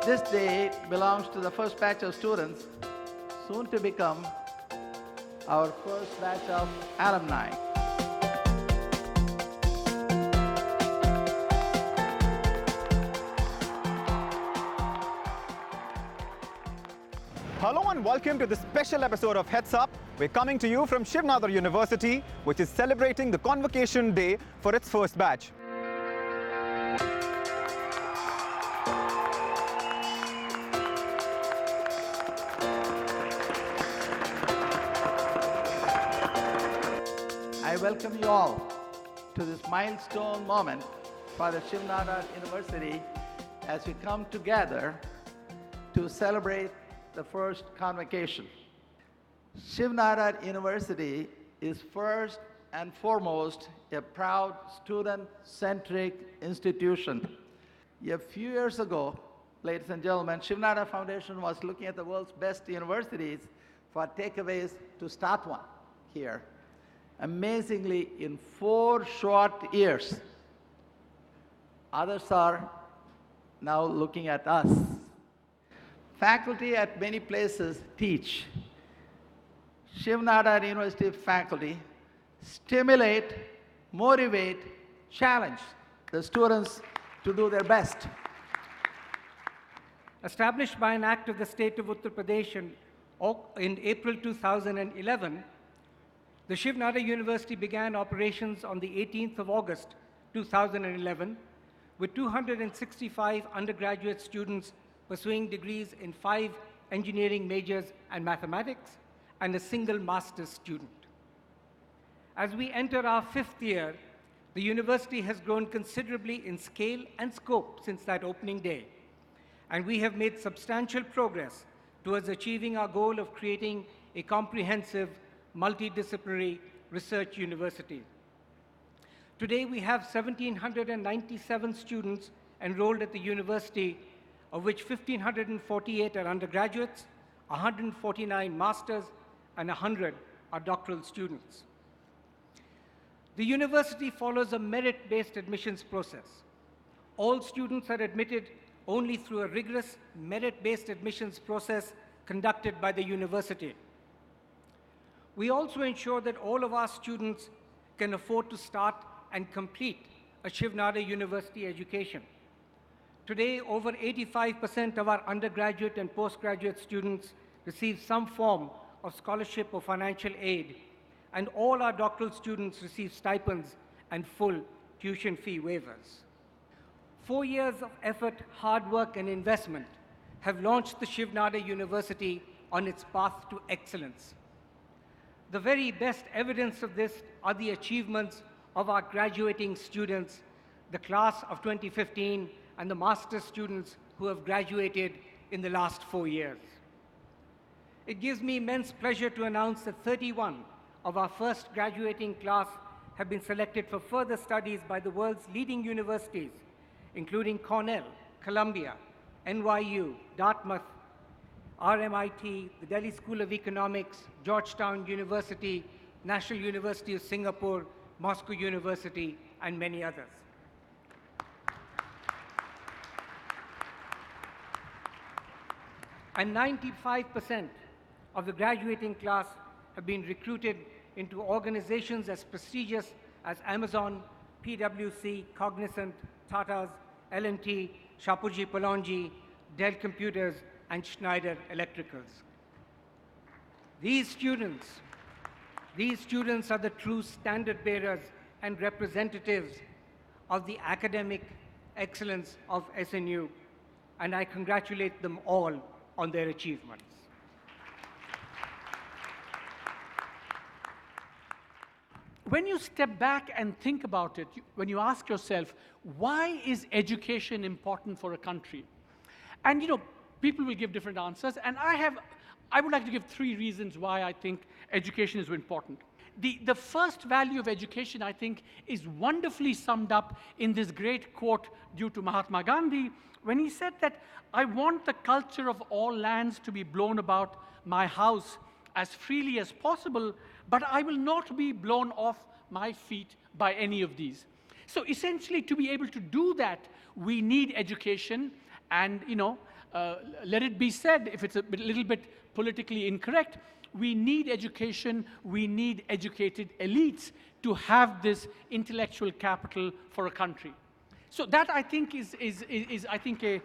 This day belongs to the first batch of students, soon to become our first batch of alumni. Hello and welcome to this special episode of Heads Up. We're coming to you from Shiv Nadar University, which is celebrating the Convocation Day for its first batch. I welcome you all to this milestone moment for the Shiv Nadar University as we come together to celebrate the first convocation. Shiv Nadar University is first and foremost a proud student-centric institution. A few years ago, ladies and gentlemen, Shiv Nadar Foundation was looking at the world's best universities for takeaways to start one here. Amazingly, in 4 short years, others are now looking at us. Faculty at many places teach. Shiv Nadar University faculty stimulate, motivate, challenge the students to do their best. Established by an act of the state of Uttar Pradesh in April 2011, the Shiv Nadar University began operations on the 18th of August 2011 with 265 undergraduate students pursuing degrees in 5 engineering majors and mathematics, and a single master's student. As we enter our 5th year, the university has grown considerably in scale and scope since that opening day, and we have made substantial progress towards achieving our goal of creating a comprehensive, multidisciplinary research university. Today, we have 1,797 students enrolled at the university, of which 1,548 are undergraduates, 149 masters, and 100 are doctoral students. The university follows a merit-based admissions process. All students are admitted only through a rigorous merit-based admissions process conducted by the university. We also ensure that all of our students can afford to start and complete a Shiv Nadar University education. Today, over 85% of our undergraduate and postgraduate students receive some form of scholarship or financial aid, and all our doctoral students receive stipends and full tuition fee waivers. 4 years of effort, hard work, and investment have launched the Shiv Nadar University on its path to excellence. The very best evidence of this are the achievements of our graduating students, the class of 2015, and the master's students who have graduated in the last 4 years. It gives me immense pleasure to announce that 31 of our first graduating class have been selected for further studies by the world's leading universities, including Cornell, Columbia, NYU, Dartmouth, RMIT, the Delhi School of Economics, Georgetown University, National University of Singapore, Moscow University, and many others. And 95% of the graduating class have been recruited into organizations as prestigious as Amazon, PwC, Cognizant, Tata's, L&T, Shapoorji Pallonji, Dell Computers, and Schneider Electricals. These students are the true standard bearers and representatives of the academic excellence of SNU, and I congratulate them all on their achievements. When you step back and think about it, when you ask yourself, why is education important for a country? And people will give different answers, and I would like to give 3 reasons why I think education is important. The first value of education, I think, is wonderfully summed up in this great quote due to Mahatma Gandhi, when he said that, "I want the culture of all lands to be blown about my house as freely as possible, but I will not be blown off my feet by any of these." So essentially, to be able to do that, we need education. And let it be said, if it's a little bit politically incorrect, we need education, we need educated elites to have this intellectual capital for a country. So that, I think, is I think, a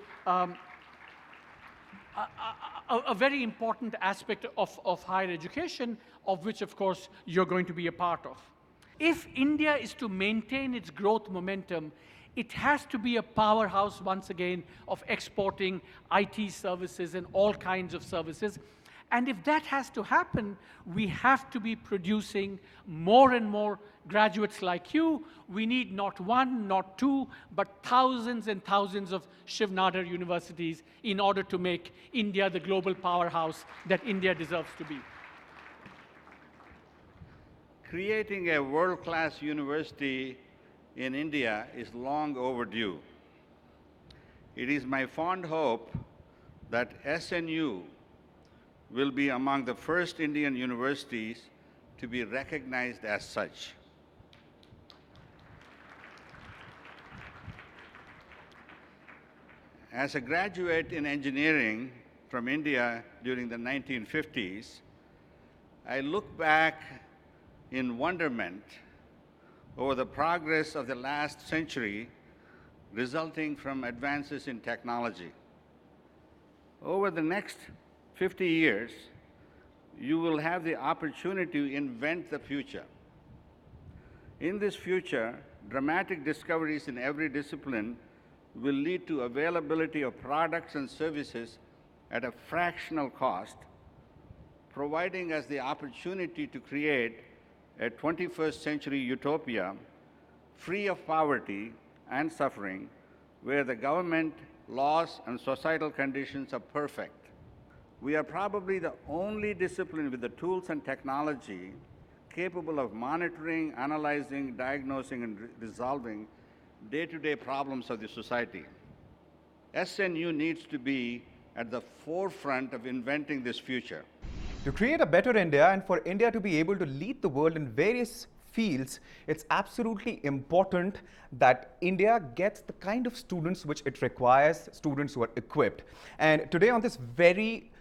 very important aspect of higher education, of which, of course, you're going to be a part of. If India is to maintain its growth momentum, it has to be a powerhouse, once again, of exporting IT services and all kinds of services. And if that has to happen, we have to be producing more and more graduates like you. We need not one, not two, but thousands and thousands of Shiv Nadar universities in order to make India the global powerhouse that India deserves to be. Creating a world-class university in India is long overdue. It is my fond hope that SNU will be among the first Indian universities to be recognized as such. As a graduate in engineering from India during the 1950s, I look back in wonderment over the progress of the last century resulting from advances in technology. Over the next 50 years, you will have the opportunity to invent the future. In this future, dramatic discoveries in every discipline will lead to availability of products and services at a fractional cost, providing us the opportunity to create a 21st century utopia free of poverty and suffering, where the government, laws, and societal conditions are perfect. We are probably the only discipline with the tools and technology capable of monitoring, analyzing, diagnosing, and resolving day-to-day problems of the society. SNU needs to be at the forefront of inventing this future. To create a better India and for India to be able to lead the world in various fields, it's absolutely important that India gets the kind of students which it requires, students who are equipped. And today on this very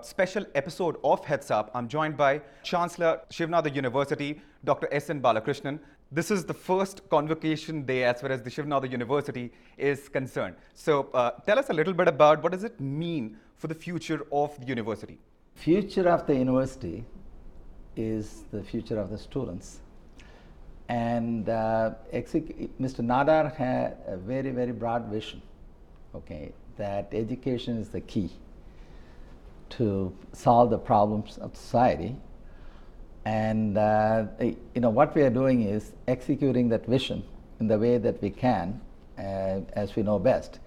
special episode of Heads Up, I'm joined by Chancellor Shiv Nadar University, Dr. S.N. Balakrishnan. This is the first convocation day as far as the Shiv Nadar University is concerned. So tell us a little bit about what does it mean for the future of the university? Future of the university is the future of the students. And Mr. Nadar had a very, very broad vision, okay, that education is the key to solve the problems of society. And what we are doing is executing that vision in the way that we can, as we know best.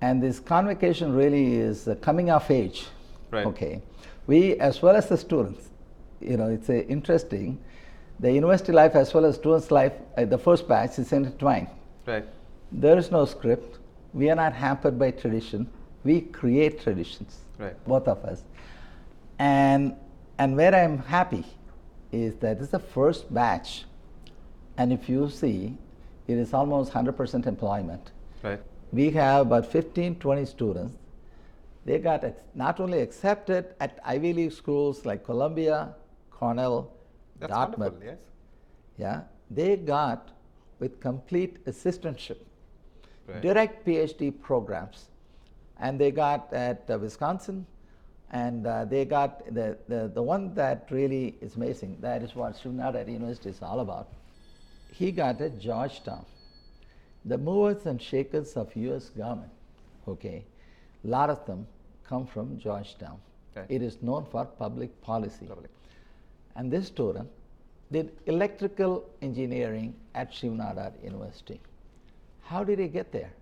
And this convocation really is a coming of age. Right. Okay, we as well as the students, it's interesting. The university life as well as students' life, the first batch is intertwined. Right. There is no script. We are not hampered by tradition. We create traditions. Right. Both of us. And where I'm happy is that this is the first batch, and if you see, it is almost 100% employment. Right. We have about 15-20 students. They got not only accepted at Ivy League schools like Columbia, Cornell, That's Dartmouth. wonderful, yes. Yeah, they got with complete assistantship, Right. direct PhD programs, and they got at Wisconsin, and they got the one that really is amazing. That is what Shiv Nadar University is all about. He got at Georgetown, the movers and shakers of U.S. government. Okay, a lot of them come from Georgetown. Right. It is known for public policy. Lovely. And this student did electrical engineering at Shiv Nadar University. How did he get there?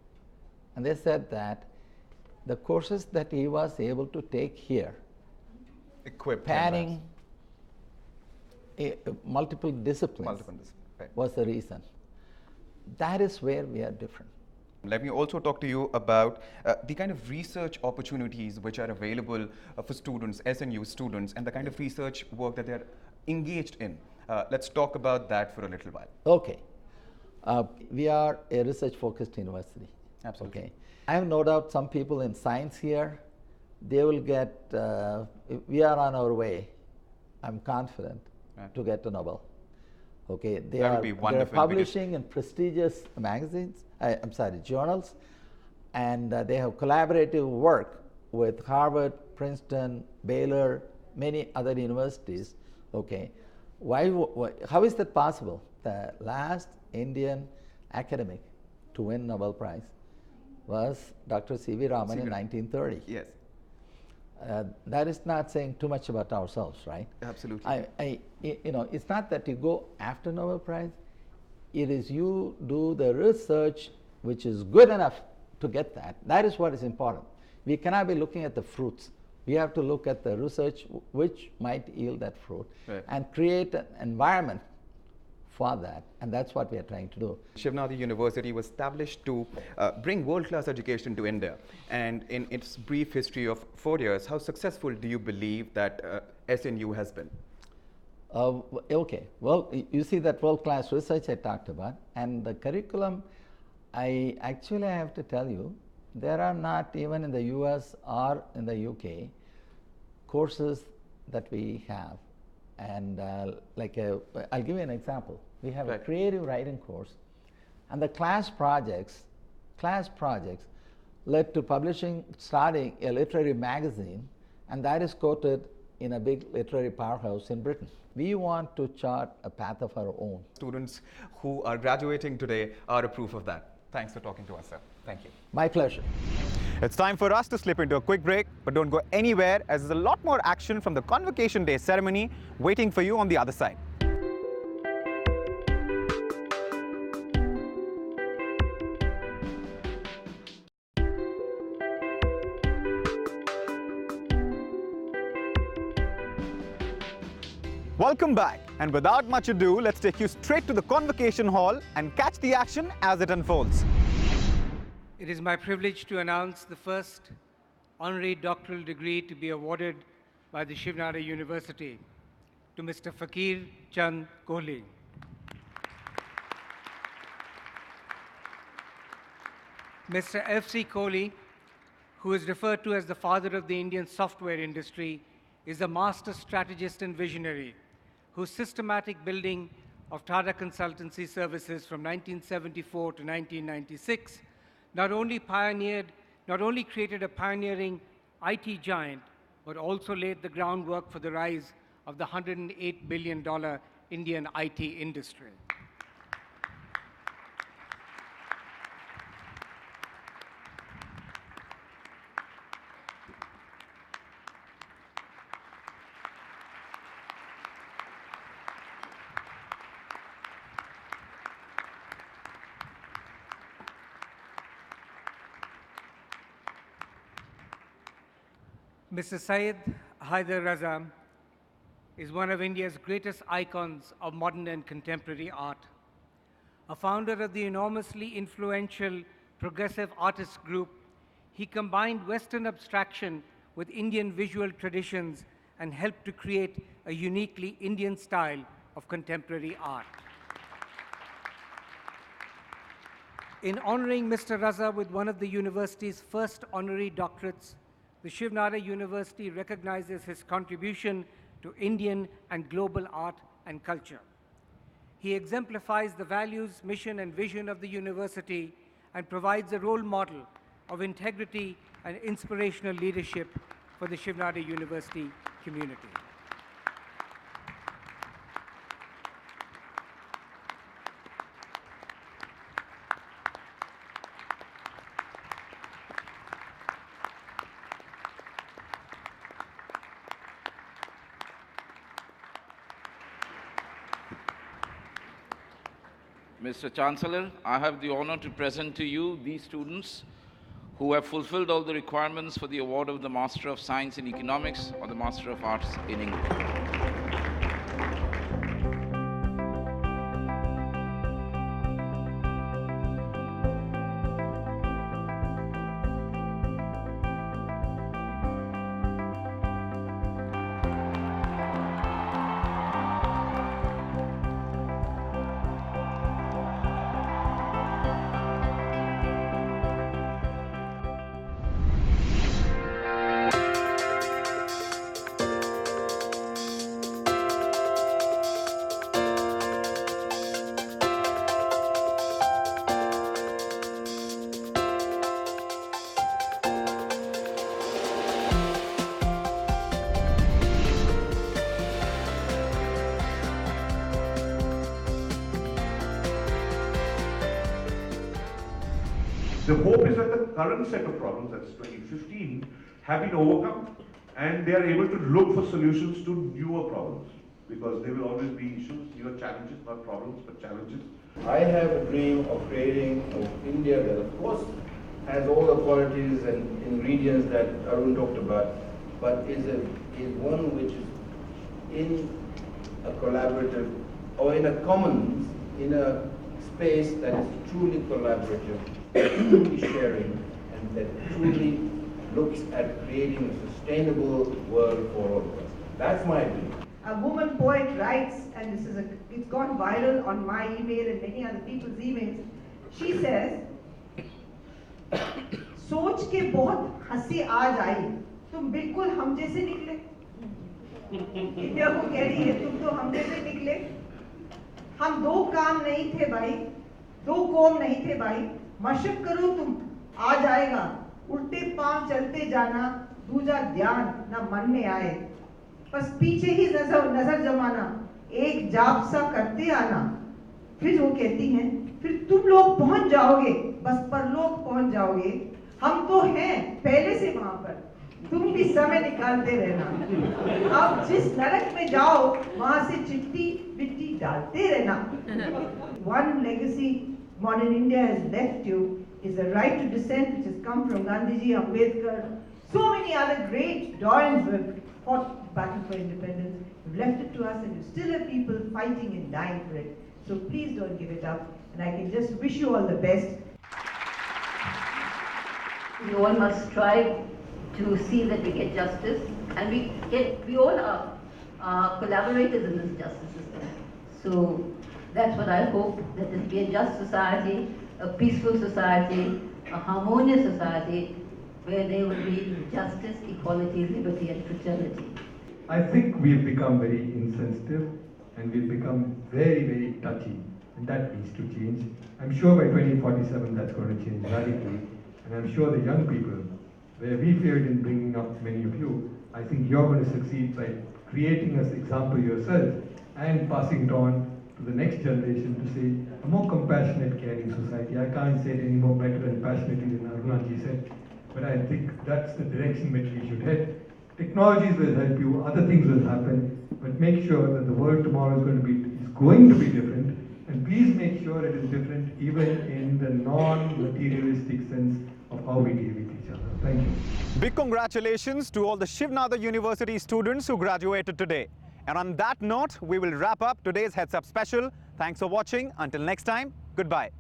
And they said that the courses that he was able to take here, Equipped. panning multiple disciplines, Multiple disciplines. Right. was the reason. That is where we are different. Let me also talk to you about the kind of research opportunities which are available for students, SNU students, and the kind of research work that they're engaged in. Let's talk about that for a little while. Okay. We are a research-focused university. Absolutely. Okay. I have no doubt some people in science here, they will get, we are on our way, I'm confident, Right. to get a Nobel. Okay, That would be they're wonderful, because- publishing in prestigious magazines, I'm sorry, journals, and they have collaborative work with Harvard, Princeton, Baylor, many other universities. Okay, how is that possible? The last Indian academic to win Nobel Prize was Dr. C.V. Raman in 1930. Yes, That is not saying too much about ourselves, right? absolutely. It's not that you go after Nobel Prize. It is you do the research which is good enough to get that. That is what is important. We cannot be looking at the fruits. We have to look at the research which might yield that fruit, Right. and create an environment for that. And that's what we are trying to do. Shiv Nadar University was established to bring world-class education to India. And in its brief history of 4 years, how successful do you believe that SNU has been? Okay, well, you see that world-class research I talked about, and the curriculum, I actually have to tell you, there are not even in the US or in the UK courses that we have. And I'll give you an example. We have a Right. creative writing course, and the class projects led to starting a literary magazine, and that is quoted in a big literary powerhouse in Britain. We want to chart a path of our own. Students who are graduating today are a proof of that. Thanks for talking to us, sir. Thank you. My pleasure. It's time for us to slip into a quick break, but don't go anywhere, as there's a lot more action from the Convocation Day ceremony waiting for you on the other side. Welcome back, and without much ado, let's take you straight to the Convocation Hall and catch the action as it unfolds. It is my privilege to announce the first honorary doctoral degree to be awarded by the Shiv Nadar University to Mr. Fakir Chand Kohli. Mr. F.C. Kohli, who is referred to as the father of the Indian software industry, is a master strategist and visionary whose systematic building of Tata Consultancy Services from 1974 to 1996 not only created a pioneering IT giant, but also laid the groundwork for the rise of the $108 billion Indian IT industry. Mr. Syed Haider Raza is one of India's greatest icons of modern and contemporary art. A founder of the enormously influential Progressive Artists Group, he combined Western abstraction with Indian visual traditions and helped to create a uniquely Indian style of contemporary art. In honoring Mr. Raza with one of the university's first honorary doctorates, the Shiv Nadar University recognizes his contribution to Indian and global art and culture. He exemplifies the values, mission, and vision of the university and provides a role model of integrity and inspirational leadership for the Shiv Nadar University community. Mr. Chancellor, I have the honor to present to you these students who have fulfilled all the requirements for the award of the Master of Science in Economics or the Master of Arts in English. The hope is that the current set of problems, that's 2015, have been overcome and they are able to look for solutions to newer problems, because there will always be issues, newer challenges, not problems but challenges. I have a dream of creating an India that of course has all the qualities and ingredients that Arun talked about, but is one which is in a collaborative or in a commons, in a space that is truly collaborative, truly sharing, and that truly looks at creating a sustainable world for all of us. That's my dream. A woman poet writes, and it's gone viral on my email and many other people's emails. She says, सोच के बहुत हंसी आज आई, तुम बिल्कुल हम जैसे निकले। इंडिया को कह रही है, तुम तो हम जैसे निकले। हम दो काम नहीं थे भाई, दो कौम नहीं थे भाई, मशक करो तुम, आ जाएगा, उल्टे पांव चलते जाना, दूजा ध्यान न मन में आए, बस पीछे ही नजर जमाना, एक जाप सा करते आना। फिर वो कहती हैं, फिर तुम लोग पहुंच जाओगे, बस परलोक पहुंच जाओगे, हम तो हैं पहले से वहां पर, तुम भी समय निकालते रहना। अब जिस नरक में जाओ, वहां से चिट्ठी बिट्टी डालते रहना। One legacy modern India has left you is the right to dissent, which has come from Gandhiji, Ambedkar, so many other great doyens who have fought battle for independence. You've left it to us, and you still have people fighting and dying for it. So please don't give it up, and I can just wish you all the best. We all must strive to see that we get justice, and we all are collaborators in this justice system. So that's what I hope, that it be a just society, a peaceful society, a harmonious society, where there will be justice, equality, liberty and fraternity. I think we've become very insensitive and we've become very, very touchy, and that needs to change. I'm sure by 2047 that's going to change radically, and I'm sure the young people, where we failed in bringing up many of you, I think you're going to succeed by creating an example yourself and passing it on to the next generation to say a more compassionate, caring society. I can't say it any more better and passionately than Arunaji said, but I think that's the direction which we should head. Technologies will help you, other things will happen, but make sure that the world tomorrow is going to be different, and please make sure it is different even in the non-materialistic sense of how we deal with each other. Thank you. Big congratulations to all the Shiv Nadar University students who graduated today. And on that note, we will wrap up today's Heads Up special. Thanks for watching. Until next time, goodbye.